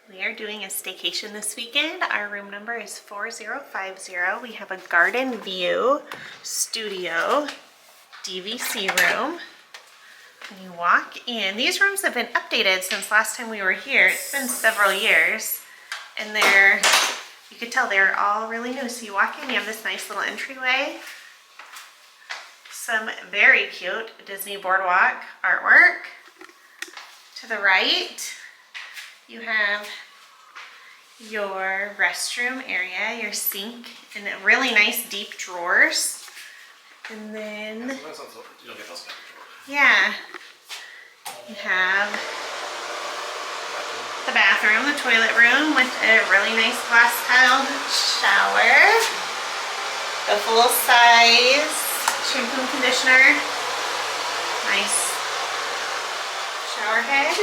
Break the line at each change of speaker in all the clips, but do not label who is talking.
We are doing a staycation this weekend. Our room number is 4050. We have a garden view studio DVC room. When you walk in, these rooms have been updated since last time we were here. It's been several years, and you could tell they're all really new. So you walk in, you have this nice little entryway. Some very cute Disney Boardwalk artwork. To the right, you have your restroom area, your sink, and really nice deep drawers. And then,
you don't get those
yeah, you have the bathroom, the toilet room with a really nice glass tiled shower, the full size shampoo and conditioner, nice shower head.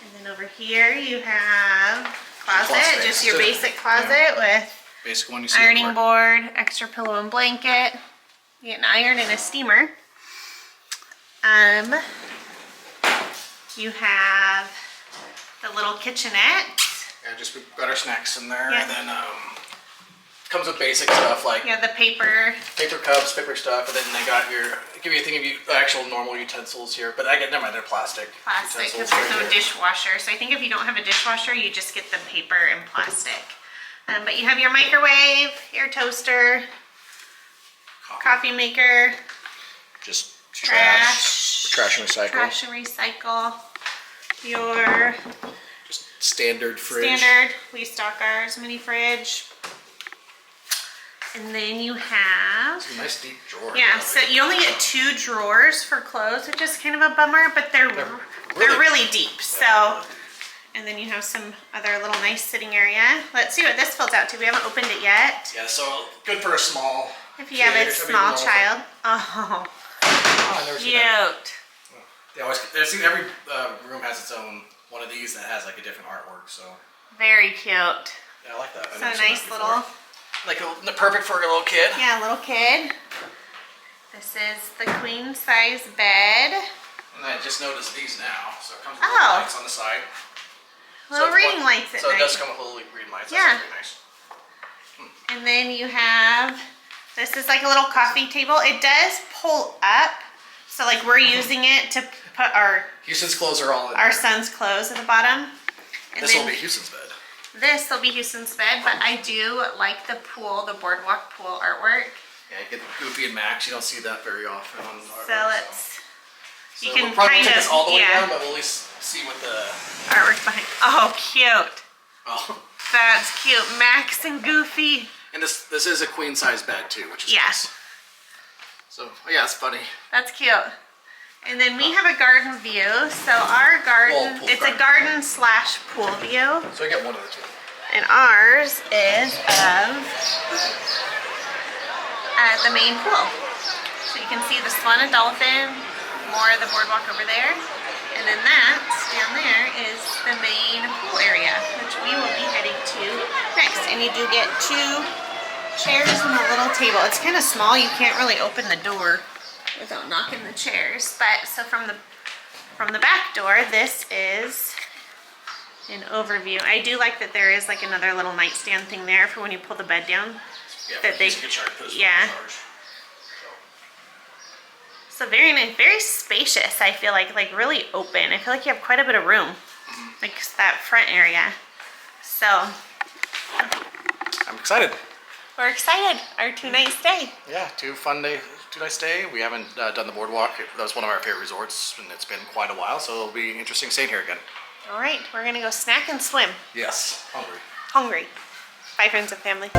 And then over here you have closet, just your basic closet with
basic one you see
ironing board, extra pillow and blanket. You get an iron and a steamer. You have the little kitchenette.
Yeah, just we've got our snacks in there,
Yeah.
and then it comes with basic stuff like
You have the paper
cups, paper stuff, and then they got give you a thing of actual normal utensils here. But never mind, they're plastic.
because
utensils
there's no
right here.
dishwasher. So I think if you don't have a dishwasher, you just get the paper and plastic. But you have your microwave, your toaster, coffee maker,
Just
trash
and recycle.
trash and recycle, your
Just standard fridge.
standard, we stock ours, mini fridge. And then you have,
It's a nice deep drawer.
yeah, so you only get 2 drawers for clothes, which is kind of a bummer, but they're really deep. So, and then you have some other little nice sitting area. Let's see what this fills out to. We haven't opened it yet.
Yeah, so good for a small.
If you have a
kid or something,
small
normal.
child. Oh,
Oh, I've never seen that.
cute.
They always. I've seen every room has its own one of these that has like a different artwork. So
Very cute.
yeah, I like that. I've
So
never seen
nice
that before.
little,
Like perfect for a little kid.
yeah, little kid. This is the queen size bed.
And I just noticed these now. So it comes with
Oh.
little lights on the side.
Little
it's
reading lights at
So
night.
it does come with little green lights.
Yeah.
That's pretty nice.
And then you have, this is like a little coffee table. It does pull up. So like we're using it to put our
Houston's clothes are all in.
son's clothes at the bottom. And
This will
then
be Houston's bed.
this will be Houston's bed, but I do like the pool, the boardwalk pool artwork.
Yeah, you get Goofy and Max. You don't see that very often on artwork.
So let's, you can
we'll probably
kind
take
of,
this all the way
yeah,
down, but we'll at least see what the.
artwork behind. Oh, cute.
Oh.
That's cute. Max and Goofy.
And this is a queen size bed too, which is
Yeah.
nice. So yeah, it's funny.
That's cute. And then we have a garden view. So our garden,
Pool
it's a garden slash pool view.
So I get one of the two.
And ours is of the main pool. So you can see the swan and dolphin, more of the boardwalk over there. And then that down there is the main pool area, which we will be heading to next. And you do get 2 chairs and a little table. It's kind of small. You can't really open the door without knocking the chairs. But so from the back door, this is an overview. I do like that there is like another little nightstand thing there for when you pull the bed down.
Yeah,
That they-
you can charge, put this
yeah.
in charge.
So very nice, very spacious. I feel like really open. I feel like you have quite a bit of room, like that front area. So
I'm excited.
we're excited. Our 2-night stay.
Yeah, 2 night stay. We haven't done the boardwalk. That was one of our favorite resorts, and it's been quite a while, so it'll be interesting staying here again.
All right, we're gonna go snack and swim.
Yes, hungry.
Hungry. Bye, friends and family.